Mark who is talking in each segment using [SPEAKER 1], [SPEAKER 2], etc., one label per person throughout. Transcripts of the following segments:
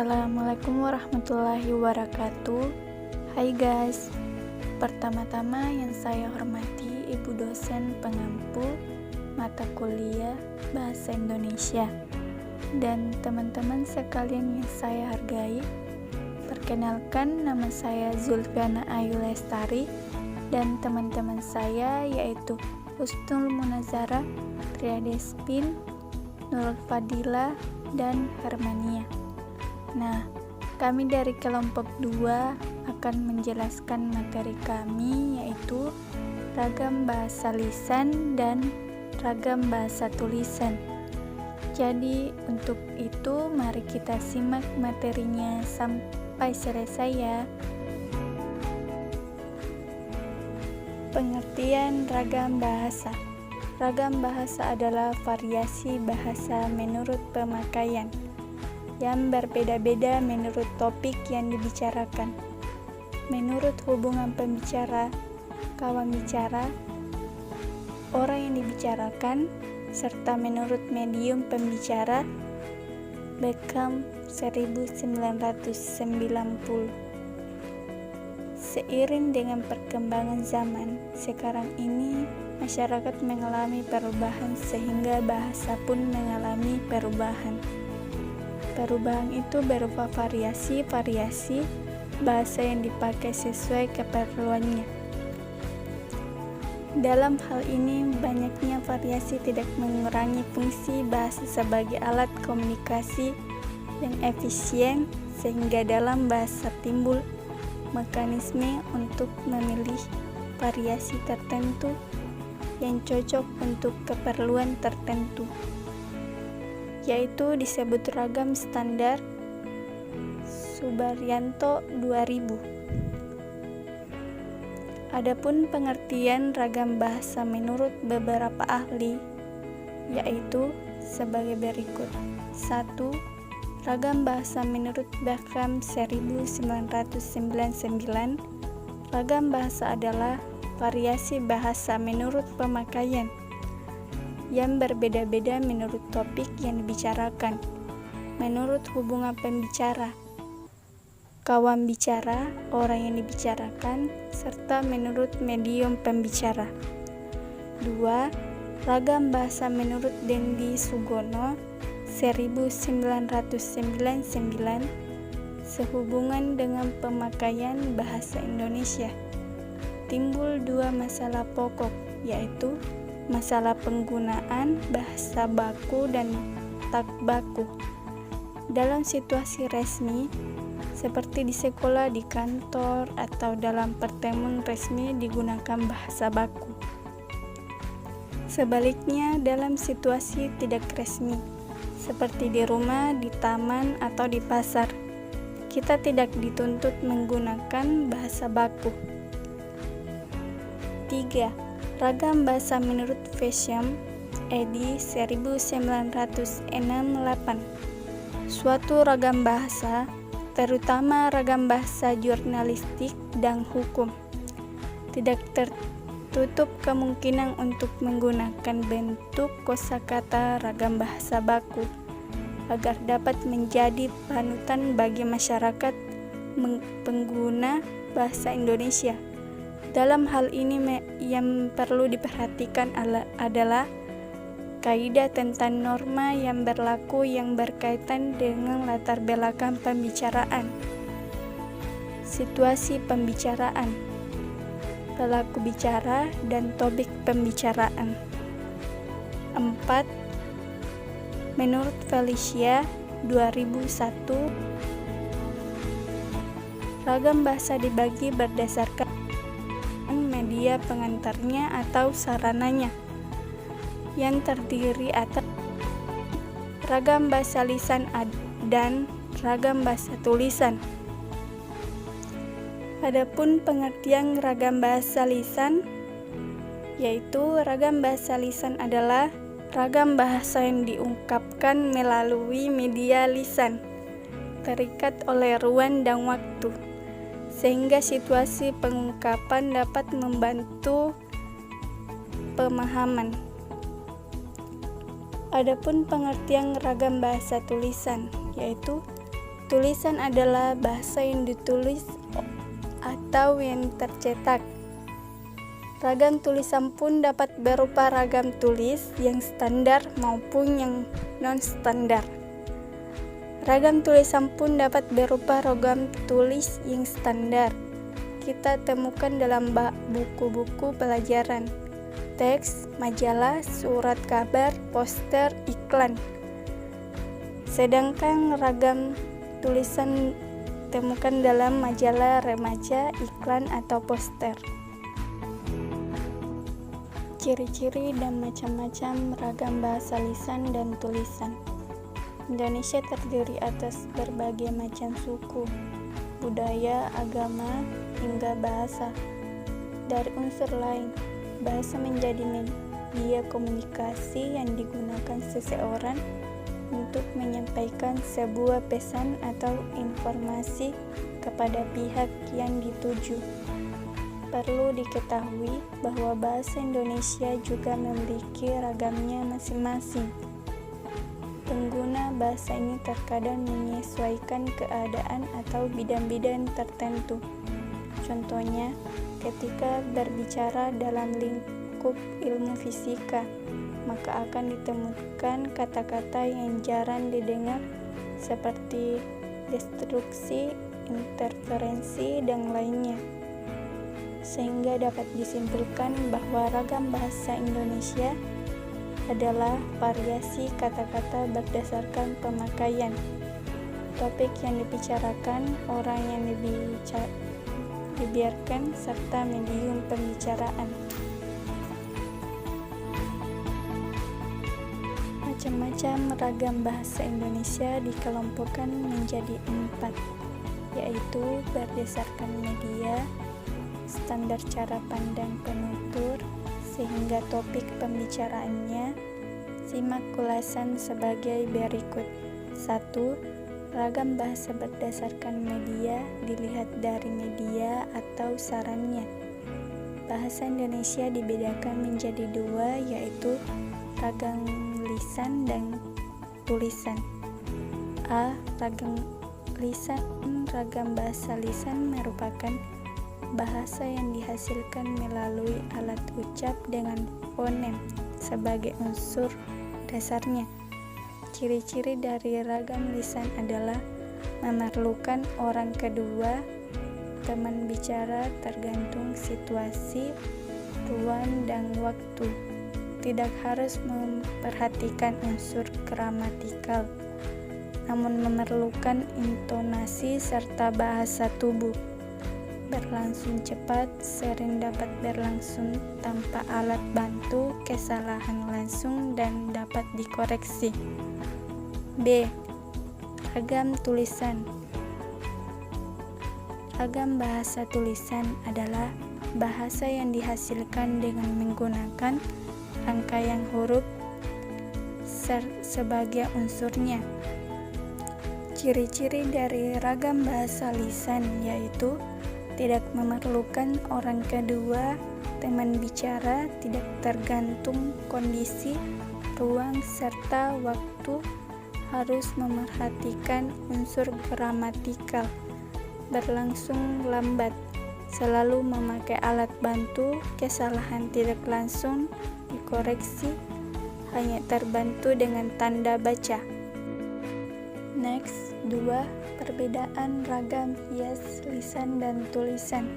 [SPEAKER 1] Assalamualaikum warahmatullahi wabarakatuh. Hai guys, pertama-tama yang saya hormati Ibu dosen pengampu mata kuliah Bahasa Indonesia dan teman-teman sekalian yang saya hargai. Perkenalkan, nama saya Zulfiana Ayu Lestari dan teman-teman saya yaitu Husnul Munazara, Triadespin, Nurul Fadila, dan Hermania. Nah, kami dari kelompok 2 akan menjelaskan materi kami yaitu ragam bahasa lisan dan ragam bahasa tulisan. Jadi untuk itu mari kita simak materinya sampai selesai ya. Pengertian ragam bahasa. Ragam bahasa adalah variasi bahasa menurut pemakaian yang berbeda-beda menurut topik yang dibicarakan, menurut hubungan pembicara, kawan bicara, orang yang dibicarakan, serta menurut medium pembicara. Beckham 1990. Seiring dengan perkembangan zaman, sekarang ini masyarakat mengalami perubahan sehingga bahasa pun mengalami perubahan. Perubahan itu berupa variasi-variasi bahasa yang dipakai sesuai keperluannya. Dalam hal ini, banyaknya variasi tidak mengurangi fungsi bahasa sebagai alat komunikasi yang efisien, sehingga dalam bahasa timbul mekanisme untuk memilih variasi tertentu yang cocok untuk keperluan tertentu, yaitu disebut ragam standar. Subaryanto 2000. Adapun pengertian ragam bahasa menurut beberapa ahli yaitu sebagai berikut. 1. Ragam bahasa menurut Beckham 1999. Ragam bahasa adalah variasi bahasa menurut pemakaian yang berbeda-beda menurut topik yang dibicarakan, menurut hubungan pembicara, kawan bicara, orang yang dibicarakan, serta menurut medium pembicara. 2. Ragam bahasa menurut Dendi Sugono 1999 sehubungan dengan pemakaian bahasa Indonesia. Timbul dua masalah pokok, yaitu masalah penggunaan bahasa baku dan tak baku. Dalam situasi resmi, seperti di sekolah, di kantor, atau dalam pertemuan resmi digunakan bahasa baku. Sebaliknya, dalam situasi tidak resmi, seperti di rumah, di taman, atau di pasar, kita tidak dituntut menggunakan bahasa baku. 3. Ragam bahasa menurut Fasham, edi 1968. Suatu ragam bahasa, terutama ragam bahasa jurnalistik dan hukum, tidak tertutup kemungkinan untuk menggunakan bentuk kosakata ragam bahasa baku agar dapat menjadi panutan bagi masyarakat pengguna bahasa Indonesia. Dalam hal ini yang perlu diperhatikan adalah kaidah tentang norma yang berlaku yang berkaitan dengan latar belakang pembicaraan, situasi pembicaraan, pelaku bicara, dan topik pembicaraan. 4. Menurut Felicia 2001, ragam bahasa dibagi berdasarkan media pengantarnya atau sarananya yang terdiri atas ragam bahasa lisan dan ragam bahasa tulisan. Adapun pengertian ragam bahasa lisan, yaitu ragam bahasa lisan adalah ragam bahasa yang diungkapkan melalui media lisan, terikat oleh ruang dan waktu, sehingga situasi pengungkapan dapat membantu pemahaman. Adapun pengertian ragam bahasa tulisan, yaitu Tulisan adalah bahasa yang ditulis atau yang tercetak. Ragam tulisan pun dapat berupa ragam tulis yang standar maupun yang non-standar. Ragam tulisan pun dapat berupa ragam tulis yang standar. Kita temukan dalam buku-buku pelajaran, teks, majalah, surat kabar, poster, iklan. Sedangkan ragam tulisan temukan dalam majalah remaja, iklan, atau poster. Ciri-ciri dan macam-macam ragam bahasa lisan dan tulisan. Indonesia terdiri atas berbagai macam suku, budaya, agama, hingga bahasa. Dari unsur lain, bahasa menjadi media komunikasi yang digunakan seseorang untuk menyampaikan sebuah pesan atau informasi kepada pihak yang dituju. Perlu diketahui bahwa bahasa Indonesia juga memiliki ragamnya masing-masing. Pengguna bahasa ini terkadang menyesuaikan keadaan atau bidang-bidang tertentu. Contohnya, ketika berbicara dalam lingkup ilmu fisika, maka akan ditemukan kata-kata yang jarang didengar seperti destruksi, interferensi, dan lainnya. Sehingga dapat disimpulkan bahwa ragam bahasa Indonesia adalah variasi kata-kata berdasarkan pemakaian, topik yang dibicarakan, orang yang dibiarkan, serta medium pembicaraan. Macam-macam ragam bahasa Indonesia dikelompokkan menjadi 4, yaitu berdasarkan media, standar cara pandang penutur, sehingga topik pembicaraannya. Simak ulasan sebagai berikut. 1. Ragam bahasa berdasarkan media dilihat dari media atau sarannya. Bahasa Indonesia dibedakan menjadi 2, yaitu ragam lisan dan tulisan. A. Ragam lisan. Ragam bahasa lisan merupakan bahasa yang dihasilkan melalui alat ucap dengan fonem sebagai unsur dasarnya. Ciri-ciri dari ragam lisan adalah memerlukan orang kedua, teman bicara tergantung situasi, ruang, dan waktu. Tidak harus memperhatikan unsur gramatikal, namun memerlukan intonasi serta bahasa tubuh. Berlangsung cepat, sering dapat berlangsung tanpa alat bantu, kesalahan langsung, dan dapat dikoreksi. B. Ragam tulisan. Ragam bahasa tulisan adalah bahasa yang dihasilkan dengan menggunakan rangkaian huruf sebagai unsurnya. Ciri-ciri dari ragam bahasa lisan yaitu tidak memerlukan orang kedua, teman bicara, tidak tergantung kondisi, ruang, serta waktu, harus memerhatikan unsur gramatikal, berlangsung lambat, selalu memakai alat bantu, kesalahan tidak langsung dikoreksi, hanya terbantu dengan tanda baca. Next, 2. Perbedaan ragam hias lisan dan tulisan.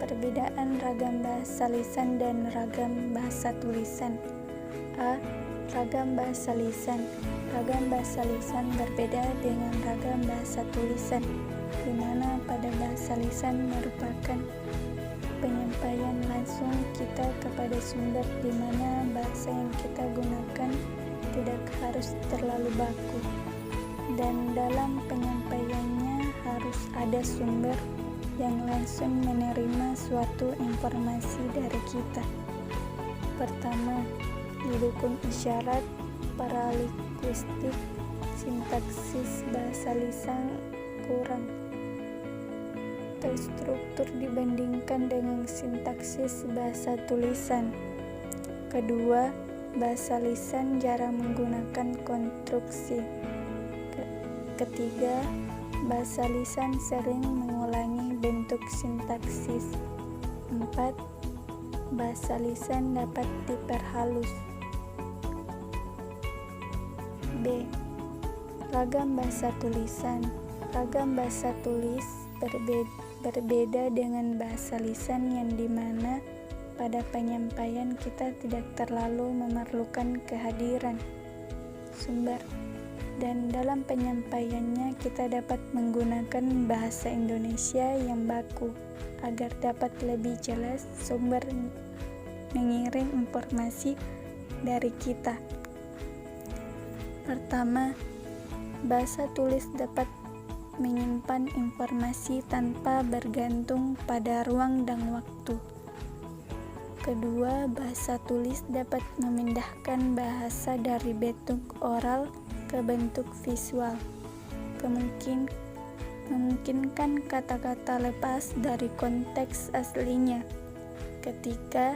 [SPEAKER 1] Perbedaan ragam bahasa lisan dan ragam bahasa tulisan. A. Ragam bahasa lisan. Ragam bahasa lisan berbeda dengan ragam bahasa tulisan, di mana pada bahasa lisan merupakan penyampaian langsung kita kepada sumber, di mana bahasa yang kita gunakan tidak harus terlalu baku, dan dalam penyampaiannya harus ada sumber yang langsung menerima suatu informasi dari kita. Pertama, didukung isyarat, paralinguistik, sintaksis bahasa lisan kurang terstruktur dibandingkan dengan sintaksis bahasa tulisan. Kedua, bahasa lisan jarang menggunakan konstruksi. Ketiga, bahasa lisan sering mengulangi bentuk sintaksis. 4. Bahasa lisan dapat diperhalus. B. Ragam bahasa tulisan. Ragam bahasa tulis berbeda dengan bahasa lisan yang dimana pada penyampaian kita tidak terlalu memerlukan kehadiran sumber, dan dalam penyampaiannya kita dapat menggunakan bahasa Indonesia yang baku agar dapat lebih jelas sumber mengirim informasi dari kita. Pertama, bahasa tulis dapat menyimpan informasi tanpa bergantung pada ruang dan waktu. Kedua, bahasa tulis dapat memindahkan bahasa dari bentuk oral ke bentuk visual. Memungkinkan kata-kata lepas dari konteks aslinya. Ketiga,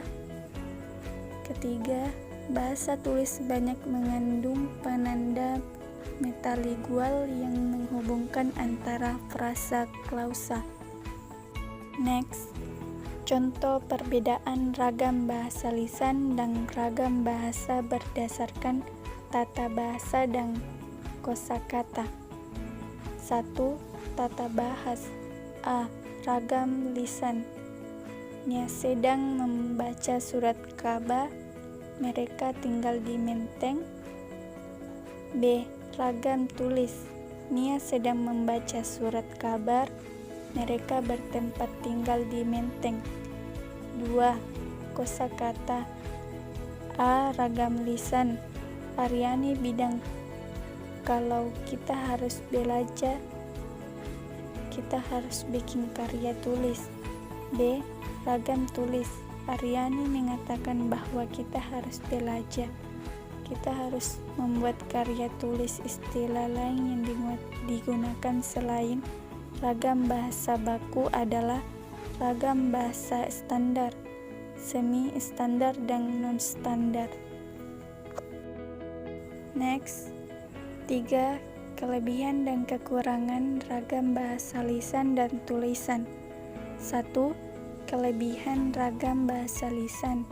[SPEAKER 1] bahasa tulis banyak mengandung penanda metalingual yang menghubungkan antara frasa klausa. Next, contoh perbedaan ragam bahasa lisan dan ragam bahasa berdasarkan tata bahasa dan kosakata. 1. Tata bahas. A. Ragam lisan. Nia sedang membaca surat kabar, mereka tinggal di Menteng. B. Ragam tulis. Nia sedang membaca surat kabar, mereka bertempat tinggal di Menteng. 2. Kosakata. A. Ragam lisan. Aryani bidang. Kalau kita harus belajar, kita harus bikin karya tulis. B. Ragam tulis. Aryani mengatakan bahwa kita harus belajar. Kita harus membuat karya tulis. Istilah lain yang digunakan selain ragam bahasa baku adalah ragam bahasa standar, semi standar, dan non standar. Next, 3. Kelebihan dan kekurangan ragam bahasa lisan dan tulisan. 1. Kelebihan ragam bahasa lisan.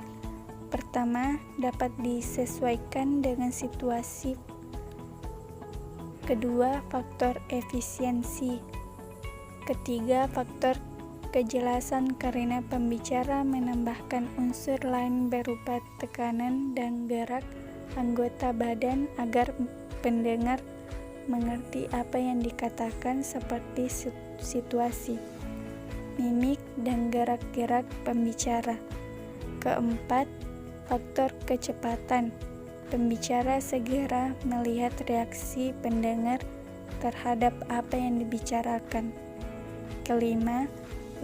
[SPEAKER 1] Pertama, dapat disesuaikan dengan situasi. Kedua, faktor efisiensi. Ketiga, faktor kejelasan karena pembicara menambahkan unsur lain berupa tekanan dan gerak anggota badan agar pendengar mengerti apa yang dikatakan, seperti situasi, mimik, dan gerak-gerak pembicara. Keempat, faktor kecepatan. Pembicara segera melihat reaksi pendengar terhadap apa yang dibicarakan. Kelima,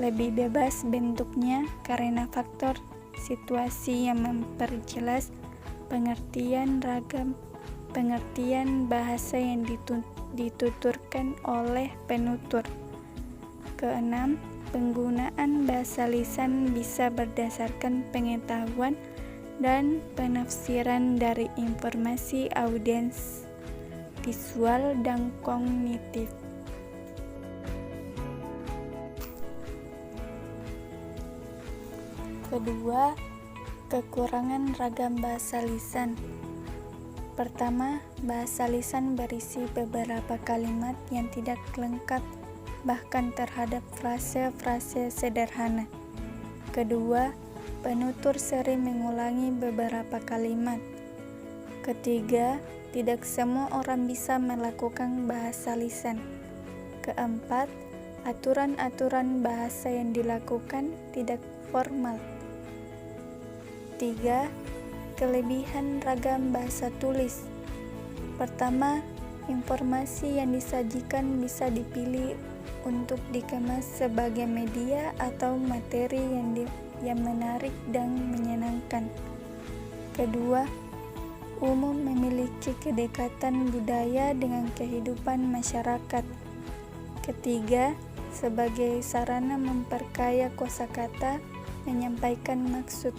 [SPEAKER 1] lebih bebas bentuknya karena faktor situasi yang memperjelas pengertian bahasa yang dituturkan oleh penutur. Keenam, penggunaan bahasa lisan bisa berdasarkan pengetahuan dan penafsiran dari informasi audiens, visual, dan kognitif. Kedua, kekurangan ragam bahasa lisan. Pertama, bahasa lisan berisi beberapa kalimat yang tidak lengkap, bahkan terhadap frase-frase sederhana. Kedua, penutur sering mengulangi beberapa kalimat. Ketiga, tidak semua orang bisa melakukan bahasa lisan. Keempat, aturan-aturan bahasa yang dilakukan tidak formal. 3. Kelebihan ragam bahasa tulis. Pertama, informasi yang disajikan bisa dipilih untuk dikemas sebagai media atau materi yang menarik dan menyenangkan. Kedua, umum memiliki kedekatan budaya dengan kehidupan masyarakat. Ketiga, sebagai sarana memperkaya kosakata, menyampaikan maksud,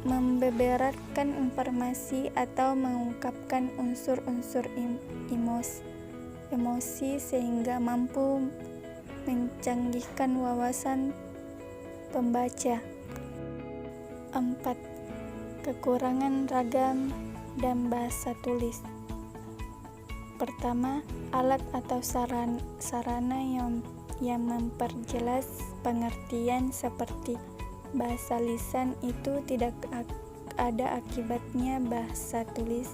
[SPEAKER 1] membeberkan informasi, atau mengungkapkan unsur-unsur emosi sehingga mampu mencanggihkan wawasan pembaca. 4. Kekurangan ragam dan bahasa tulis. Pertama, alat atau sarana yang memperjelas pengertian seperti bahasa lisan itu tidak ada akibatnya. Bahasa tulis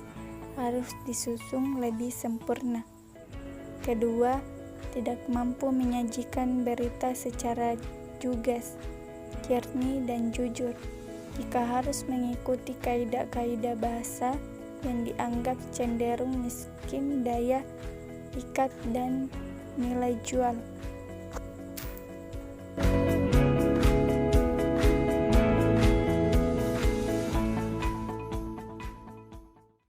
[SPEAKER 1] harus disusun lebih sempurna. Kedua, tidak mampu menyajikan berita secara lugas, jernih dan jujur. Jika harus mengikuti kaidah-kaidah bahasa yang dianggap cenderung miskin daya pikat dan nilai jual.